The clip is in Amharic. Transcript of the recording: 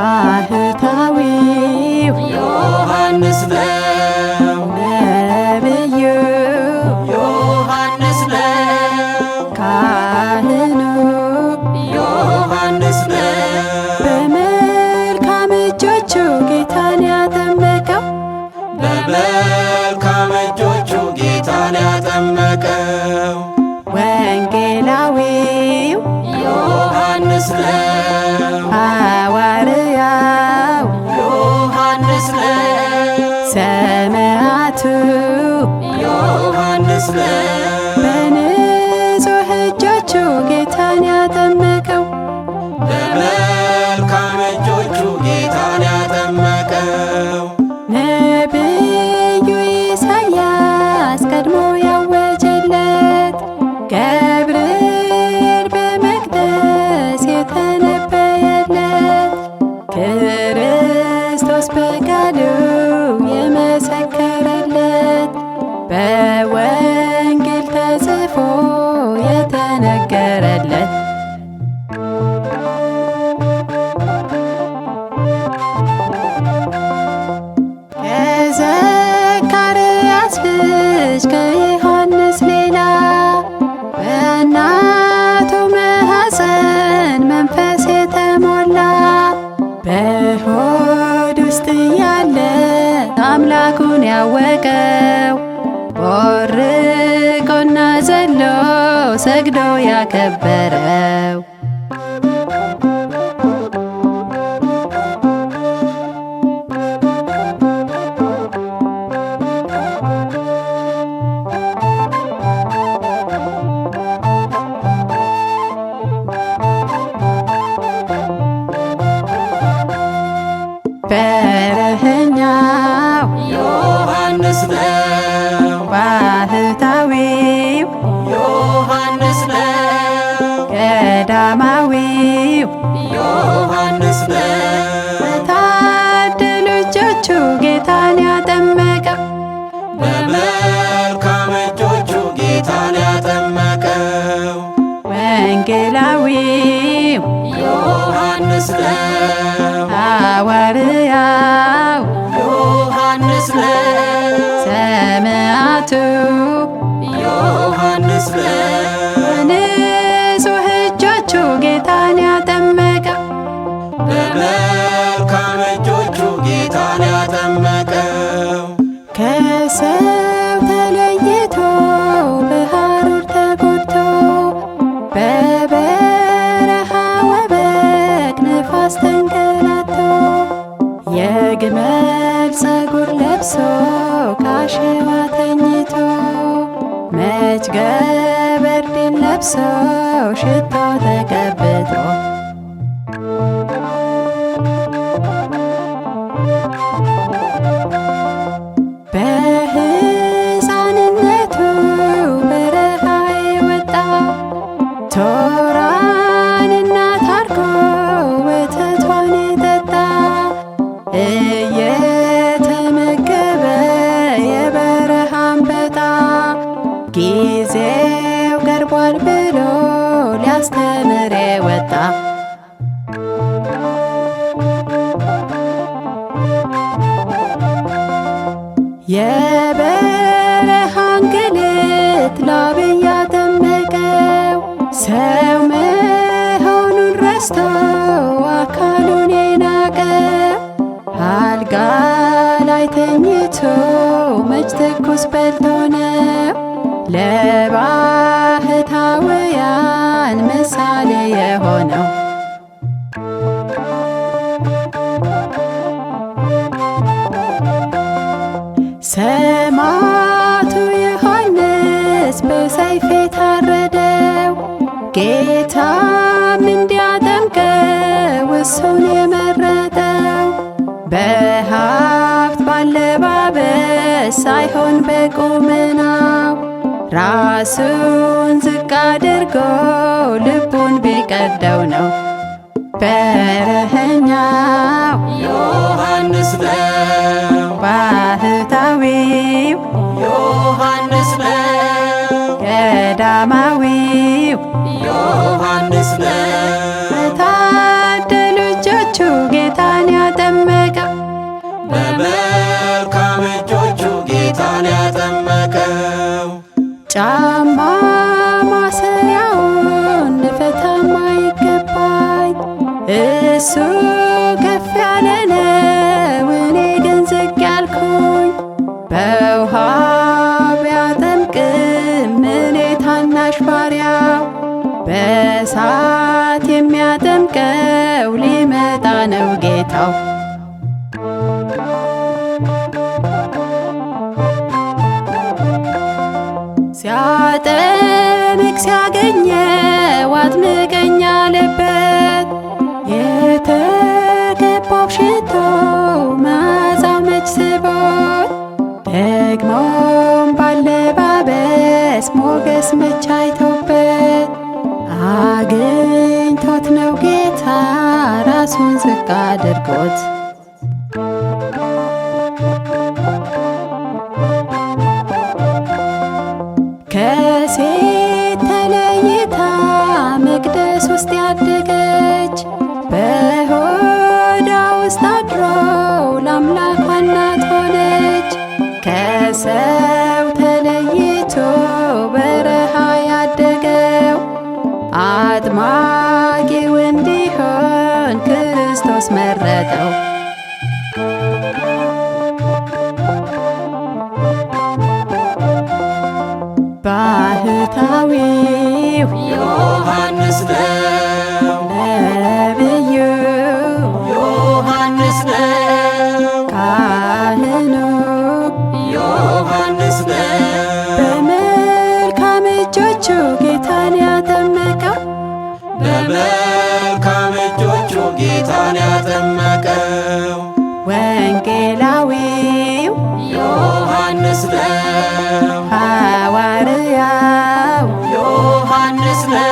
ባህታዊው ዮሐንስ ነው። ነብዩ ዮሐንስ ነው። ካህኑ ዮሐንስ ነው። በመልካም እጆቹ ጌታን ያጠመቀው በመልካም እጆቹ ጌታን ያጠመቀው ወንጌላዊው ዮሐንስ ነው። ሐዋርያው ዮሐንስ ነው። ሰማዕቱ ዮሐንስ ነው። በንጹህ እጆቹ ጌታን ያጠመቀው በመልካም እጆቹ ጌታን ያጠመቀው ነቢዩ ኢሳያስ ቀድሞ ያወጀለት ገብርኤል በመቅደስ የተነበየለት ክርስቶስ በቃሉ የመሰከረለት በወንጌል ተጽፎ የተነገረለት ከዘካርያስ ልጅ ከዮሐንስ ሌላ በእናቱ ማኅፀን መንፈስ የተሞላ በሆድ ውስጥ ያለ አምላኩን ያወቀው ቦርቆና ዘሎ ሰግዶ ያከበረው በረኸኛው ዮሐንስ ነው። ባህታዊው ዮሐንስ ነው። ገዳማዊው ዮሐንስ ነው። በታደሉ እጆቹ ጌታን ያጠመቀው በመልካም እጆቹ ጌታን ያጠመቀው ወንጌላዊው ዮሐንስ ነው። ሐዋርያው ዮሐንስ ነው። ሰማዕቱ ዮሐንስ ነው። በንጹህ እጆቹ ጌታን ያጠመቀው በመልካም እጆቹ ጌታን ያጠመቀው ከሰው ተለይቶ በሐሩር ተጎድቶ በበረሃ ወበቅ ነፋስ ተንገላቶ የግመል ፀጉር ለብሶ ካሸዋ ተኝቶ መች ገበርዲን ለብሶ ሽቶ ተቀብቶ በሕፃንነቱ በረሃ የወጣ ቶራንና ታርኮ ወተቷን የጠጣ እየተመገበ የበረሃ አንበጣ ጊዜው ቀርቧል ብሎ ሊያስተምር የወጣ የበረሃ እንግልት ላብ ያጠመቀው ሰው መሆኑን ረስቶ አካሉን የናቀ አልጋ ላይ ተኝቶ መች ትኩስ በልቶ ነው ለባህታውያን ምሳሌ የሆነው ሰማዕቱ ዮሐንስ በሰይፍ የታረደው ጌታም እንዲያጠምቀው እሱን የመረጠው በሀብት ባለባበስ ሳይሆን በቁመናው ራሱን ዝቅ አድርጎ ልቡን ቢቀደው ነው በረኸኛው ዮሐንስ ነው። ባህታዊው ዮሐንስ ነው። ገዳማዊው ዮሐንስ ነው። በታደሉ እጆቹ ጌታ በመልካም እጆቹ ጌታን ያጠመቀው። ጫማ ማሰሪያውን ልፈታም አይገባኝ፣ እሱ ከፍ ያለ ነው እኔ ግን ዝቅ ያልኩኝ። በውሃ ቢያጠምቅም እኔ ታናሽ ባሪያው፣ በእሳት የሚያጠምቀው ሊመጣ ነው ጌታው። ሲያጠምቅ ሲያገኘው አጥምቀኝ አለበት፣ የተቀባው ሽቶ መዓዛው መች ስቦት። ደግሞም ባለባበስ ሞገስ መች አይቶበት፣ አግኝቶት ነው ጌታ ራሱን ዝቅ አድርጎት። ከሴት ተለይታ መቅደስ ውስጥ ያደገች፣ በሆዷ ውስጥ አድሮ ለአምላኳ እናት ሆነች። ከሰው ተለይቶ በረሃ ያደገው አጥማቂው እንዲሆን ክርስቶስ መረጠው። ባህታዊው ዮሐንስ ነው፣ ነቢዩ ዮሐንስ ነው፣ ካህኑ ዮሐንስ ነው። በመልካም እጆቹ ጌታን ያጠመቀው፣ በመልካም እጆቹ ጌታን ያጠመቀው። ወንጌላዊው ዮሐንስ ነው፣ ሐዋርያው ዮሐንስ ነው።